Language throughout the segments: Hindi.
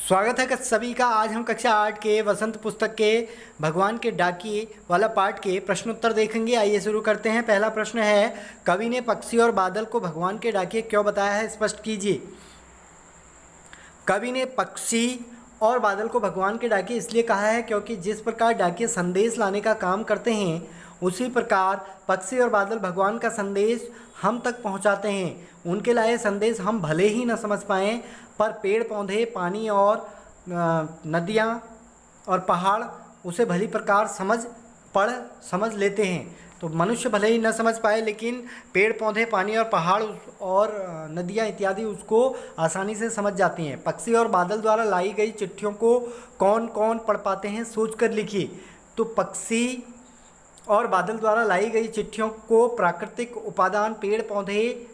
स्वागत है सभी का। आज हम कक्षा 8 के वसंत पुस्तक के भगवान के डाकिए वाला पाठ के प्रश्नोत्तर देखेंगे। आइए शुरू करते हैं। पहला प्रश्न है, कवि ने पक्षी और बादल को भगवान के डाकिए क्यों बताया है, स्पष्ट कीजिए। कवि ने पक्षी और बादल को भगवान के डाकिए इसलिए कहा है क्योंकि जिस प्रकार डाकिए संदेश लाने का काम करते हैं, उसी प्रकार पक्षी और बादल भगवान का संदेश हम तक पहुंचाते हैं। उनके लाए संदेश हम भले ही न समझ पाएँ, पर पेड़ पौधे, पानी और नदियाँ और पहाड़ उसे भली प्रकार समझ लेते हैं। तो मनुष्य भले ही न समझ पाए, लेकिन पेड़ पौधे, पानी और पहाड़ और नदियाँ इत्यादि उसको आसानी से समझ जाती हैं। पक्षी और बादल द्वारा लाई गई चिट्ठियों को कौन कौन पढ़ पाते हैं, सोच कर लिखिए। तो पक्षी और बादल द्वारा लाई गई चिट्ठियों को प्राकृतिक उपादान, पेड़ पौधे,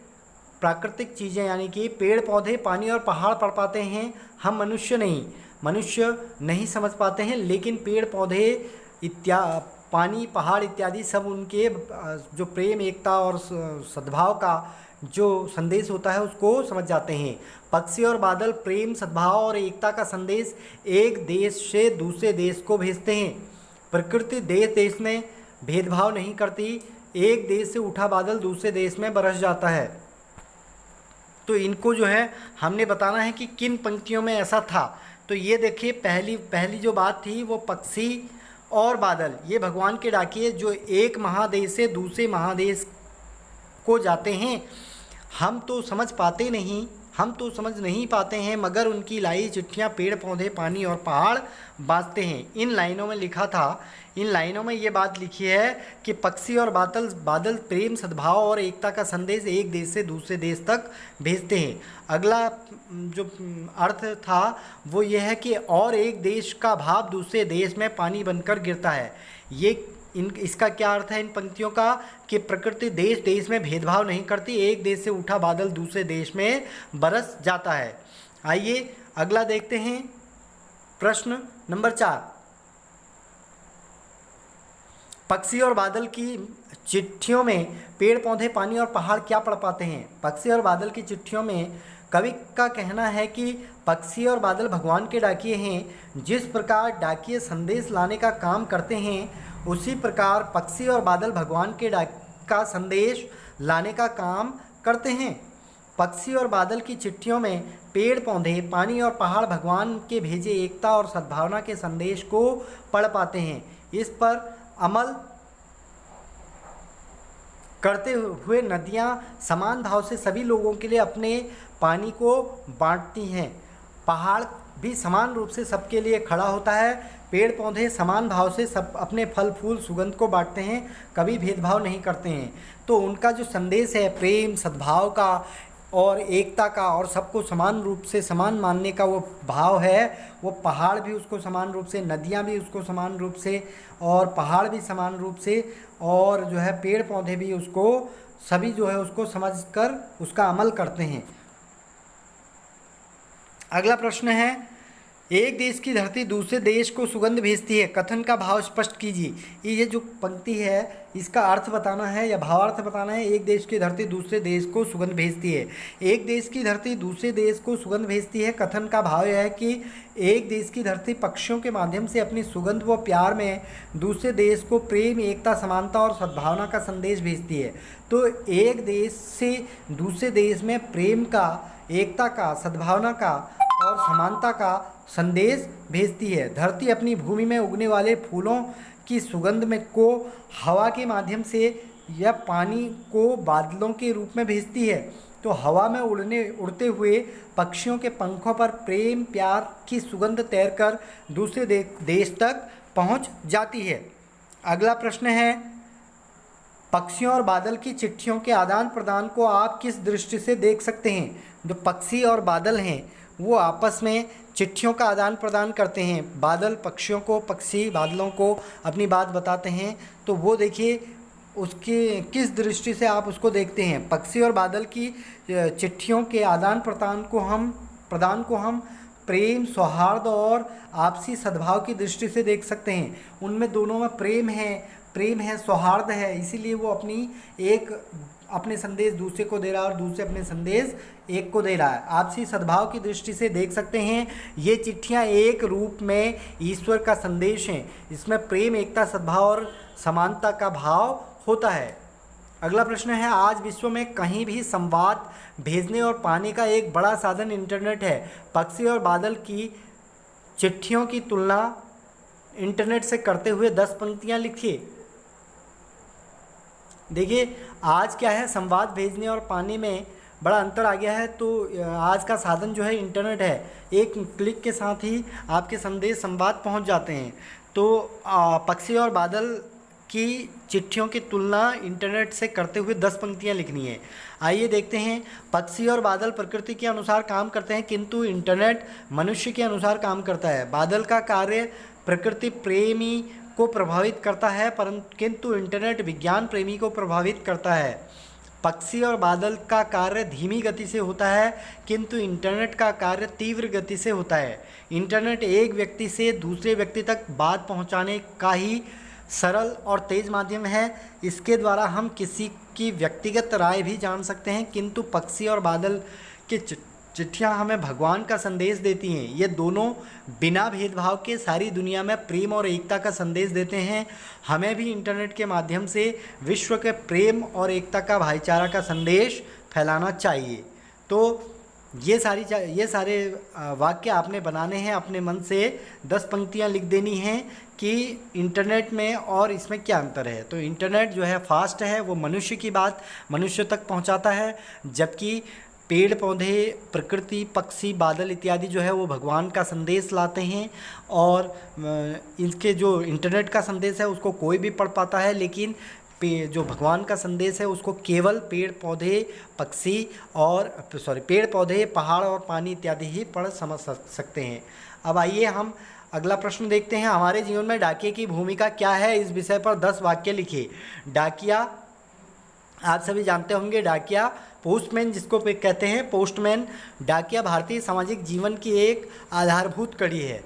प्राकृतिक चीज़ें यानी कि पेड़ पौधे, पानी और पहाड़ पढ़ पाते हैं। हम मनुष्य नहीं समझ पाते हैं, लेकिन पेड़ पौधे पानी, पहाड़ इत्यादि सब उनके जो प्रेम, एकता और सद्भाव का जो संदेश होता है उसको समझ जाते हैं। पक्षी और बादल प्रेम, सद्भाव और एकता का संदेश एक देश से दूसरे देश को भेजते हैं। प्रकृति देश देश में भेदभाव नहीं करती। एक देश से उठा बादल दूसरे देश में बरस जाता है। तो इनको जो है हमने बताना है कि किन पंक्तियों में ऐसा था। तो ये देखिए, पहली जो बात थी वो पक्षी और बादल, ये भगवान के डाकिए जो एक महादेश से दूसरे महादेश को जाते हैं। हम तो समझ नहीं पाते हैं, मगर उनकी लाई चिट्ठियाँ पेड़ पौधे, पानी और पहाड़ बाँचते हैं। इन लाइनों में ये बात लिखी है कि पक्षी और बादल प्रेम, सद्भाव और एकता का संदेश एक देश से दूसरे देश तक भेजते हैं। अगला जो अर्थ था वो ये है कि और एक देश का भाव दूसरे देश में पानी बनकर गिरता है। इसका क्या अर्थ है इन पंक्तियों का, कि प्रकृति देश देश में भेदभाव नहीं करती। एक देश से उठा बादल दूसरे देश में बरस जाता है। आइए अगला देखते हैं। प्रश्न नंबर 4, पक्षी और बादल की चिट्ठियों में पेड़ पौधे, पानी और पहाड़ क्या पढ़ पाते हैं। पक्षी और बादल की चिट्ठियों में कवि का कहना है कि पक्षी और बादल भगवान के डाकिए हैं। जिस प्रकार डाकिए संदेश लाने का काम करते हैं, उसी प्रकार पक्षी और बादल भगवान के का संदेश लाने का काम करते हैं। पक्षी और बादल की चिट्ठियों में पेड़ पौधे, पानी और पहाड़ भगवान के भेजे एकता और सद्भावना के संदेश को पढ़ पाते हैं। इस पर अमल करते हुए नदियाँ समान भाव से सभी लोगों के लिए अपने पानी को बांटती हैं। पहाड़ भी समान रूप से सबके लिए खड़ा होता है। पेड़ पौधे समान भाव से सब अपने फल फूल सुगंध को बांटते हैं, कभी भेदभाव नहीं करते हैं। तो उनका जो संदेश है प्रेम, सद्भाव का और एकता का और सबको समान रूप से समान मानने का वो भाव है, वो पहाड़ भी उसको समान रूप से, नदियाँ भी उसको समान रूप से और पहाड़ भी समान रूप से और जो है पेड़ पौधे भी उसको, सभी जो है उसको समझकर उसका अमल करते हैं। अगला प्रश्न है, एक देश की धरती दूसरे देश को सुगंध भेजती है, कथन का भाव स्पष्ट कीजिए। ये जो पंक्ति है इसका अर्थ बताना है या भावार्थ बताना है। एक देश की धरती दूसरे देश को सुगंध भेजती है। एक देश की धरती दूसरे देश को सुगंध भेजती है। कथन का भाव यह है कि एक देश की धरती पक्षियों के माध्यम से अपनी सुगंध व प्यार में दूसरे देश को प्रेम, एकता, समानता और सद्भावना का संदेश भेजती है। तो एक देश से दूसरे देश में प्रेम का, एकता का, सद्भावना का और समानता का संदेश भेजती है। धरती अपनी भूमि में उगने वाले फूलों की सुगंध में को हवा के माध्यम से या पानी को बादलों के रूप में भेजती है। तो हवा में उड़ते हुए पक्षियों के पंखों पर प्रेम, प्यार की सुगंध तैरकर दूसरे देश तक पहुंच जाती है। अगला प्रश्न है, पक्षियों और बादल की चिट्ठियों के आदान प्रदान को आप किस दृष्टि से देख सकते हैं। जो पक्षी और बादल हैं वो आपस में चिट्ठियों का आदान प्रदान करते हैं। बादल पक्षियों को, पक्षी बादलों को अपनी बात बताते हैं। तो वो देखिए उसकी किस दृष्टि से आप उसको देखते हैं। पक्षी और बादल की चिट्ठियों के आदान प्रदान को हम प्रेम, सौहार्द और आपसी सद्भाव की दृष्टि से देख सकते हैं। उनमें दोनों में प्रेम है, सौहार्द है, इसीलिए वो अपनी एक अपने संदेश दूसरे को दे रहा है और दूसरे अपने संदेश एक को दे रहा है। आपसी सद्भाव की दृष्टि से देख सकते हैं ये चिट्ठियाँ एक रूप में ईश्वर का संदेश हैं। इसमें प्रेम, एकता, सद्भाव और समानता का भाव होता है। अगला प्रश्न है, आज विश्व में कहीं भी संवाद भेजने और पाने का एक बड़ा साधन इंटरनेट है। पक्षी और बादल की चिट्ठियों की तुलना इंटरनेट से करते हुए 10 पंक्तियां लिखिए। देखिए आज क्या है, संवाद भेजने और पाने में बड़ा अंतर आ गया है। तो आज का साधन जो है इंटरनेट है। एक क्लिक के साथ ही आपके संदेश संवाद पहुंच जाते हैं। तो पक्षी और बादल की चिट्ठियों की तुलना इंटरनेट से करते हुए 10 पंक्तियां लिखनी है। आइए देखते हैं। पक्षी और बादल प्रकृति के अनुसार काम करते हैं, किंतु इंटरनेट मनुष्य के अनुसार काम करता है। बादल का कार्य प्रकृति प्रेमी को प्रभावित करता है, परंतु किंतु इंटरनेट विज्ञान प्रेमी को प्रभावित करता है। पक्षी और बादल का कार्य धीमी गति से होता है, किंतु इंटरनेट का कार्य तीव्र गति से होता है। इंटरनेट एक व्यक्ति से दूसरे व्यक्ति तक बात पहुंचाने का ही सरल और तेज माध्यम है। इसके द्वारा हम किसी की व्यक्तिगत राय भी जान सकते हैं, किंतु पक्षी और बादल की चिट्ठियाँ हमें भगवान का संदेश देती हैं। ये दोनों बिना भेदभाव के सारी दुनिया में प्रेम और एकता का संदेश देते हैं। हमें भी इंटरनेट के माध्यम से विश्व के प्रेम और एकता का, भाईचारा का संदेश फैलाना चाहिए। तो ये सारे वाक्य आपने बनाने हैं अपने मन से। 10 पंक्तियाँ लिख देनी हैं कि इंटरनेट में और इसमें क्या अंतर है। तो इंटरनेट जो है फास्ट है, वो मनुष्य की बात मनुष्य तक पहुंचाता है, जबकि पेड़ पौधे, प्रकृति, पक्षी, बादल इत्यादि जो है वो भगवान का संदेश लाते हैं। और इनके जो इंटरनेट का संदेश है उसको कोई भी पढ़ पाता है, लेकिन जो भगवान का संदेश है उसको केवल पेड़ पौधे, पहाड़ और पानी इत्यादि ही पढ़ समझ सकते हैं। अब आइए हम अगला प्रश्न देखते हैं। हमारे जीवन में डाकिये की भूमिका क्या है, इस विषय पर 10 वाक्य लिखिए। डाकिया, आप सभी जानते होंगे, डाकिया पोस्टमैन जिसको कहते हैं, पोस्टमैन। डाकिया भारतीय सामाजिक जीवन की एक आधारभूत कड़ी है,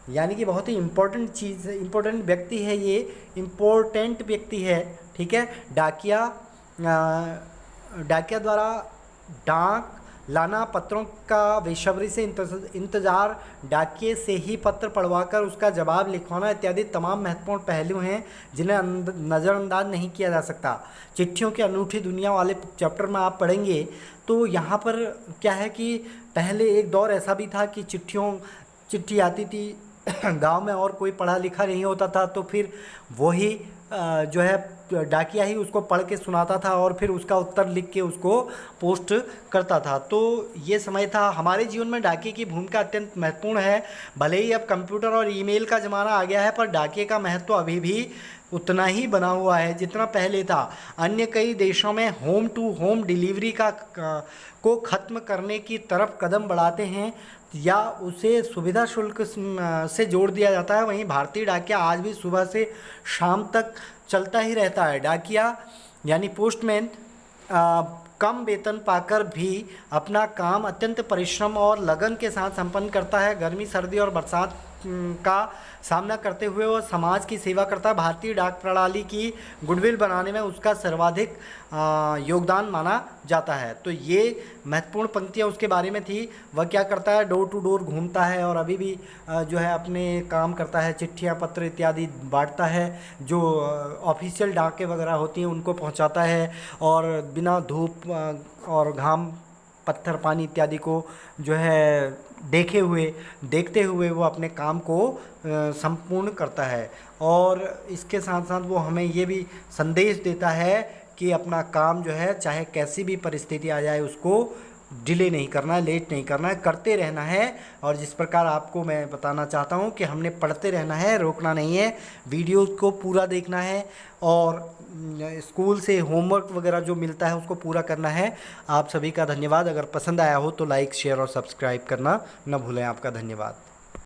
यानी कि बहुत ही इम्पोर्टेंट व्यक्ति है। ये इम्पोर्टेंट व्यक्ति है, ठीक है। डाकिया द्वारा डाक लाना, पत्रों का बेसब्री से इंतज़ार, डाकिये से ही पत्र पढ़वाकर उसका जवाब लिखवाना इत्यादि तमाम महत्वपूर्ण पहलू हैं जिन्हें नज़रअंदाज नहीं किया जा सकता। चिट्ठियों की अनूठी दुनिया वाले चैप्टर में आप पढ़ेंगे तो यहाँ पर क्या है कि पहले एक दौर ऐसा भी था कि चिट्ठी आती थी गांव में और कोई पढ़ा लिखा नहीं होता था, तो फिर वही जो है डाकिया ही उसको पढ़ के सुनाता था और फिर उसका उत्तर लिख के उसको पोस्ट करता था। तो ये समय था। हमारे जीवन में डाकिये की भूमिका अत्यंत महत्वपूर्ण है। भले ही अब कंप्यूटर और ईमेल का ज़माना आ गया है, पर डाकिये का महत्व अभी भी उतना ही बना हुआ है जितना पहले था। अन्य कई देशों में होम टू होम डिलीवरी को ख़त्म करने की तरफ कदम बढ़ाते हैं या उसे सुविधा शुल्क से जोड़ दिया जाता है। वहीं भारतीय डाकिया आज भी सुबह से शाम तक चलता ही रहता है। डाकिया यानी पोस्टमैन कम वेतन पाकर भी अपना काम अत्यंत परिश्रम और लगन के साथ संपन्न करता है। गर्मी, सर्दी और बरसात का सामना करते हुए वो समाज की सेवा करता है। भारतीय डाक प्रणाली की गुडविल बनाने में उसका सर्वाधिक योगदान माना जाता है। तो ये महत्वपूर्ण पंक्तियाँ उसके बारे में थी। वह क्या करता है, डोर टू डोर घूमता है और अभी भी जो है अपने काम करता है, चिट्ठियाँ पत्र इत्यादि बांटता है, जो ऑफिशियल डाकें वगैरह होती हैं उनको पहुंचाता है और बिना धूप और घाम, पत्थर, पानी इत्यादि को जो है देखते हुए वो अपने काम को संपूर्ण करता है। और इसके साथ साथ वो हमें ये भी संदेश देता है कि अपना काम जो है चाहे कैसी भी परिस्थिति आ जाए उसको डिले नहीं करना है, लेट नहीं करना है, करते रहना है। और जिस प्रकार आपको मैं बताना चाहता हूँ कि हमने पढ़ते रहना है, रोकना नहीं है, वीडियो को पूरा देखना है और स्कूल से होमवर्क वगैरह जो मिलता है उसको पूरा करना है। आप सभी का धन्यवाद। अगर पसंद आया हो तो लाइक, शेयर और सब्सक्राइब करना न भूलें। आपका धन्यवाद।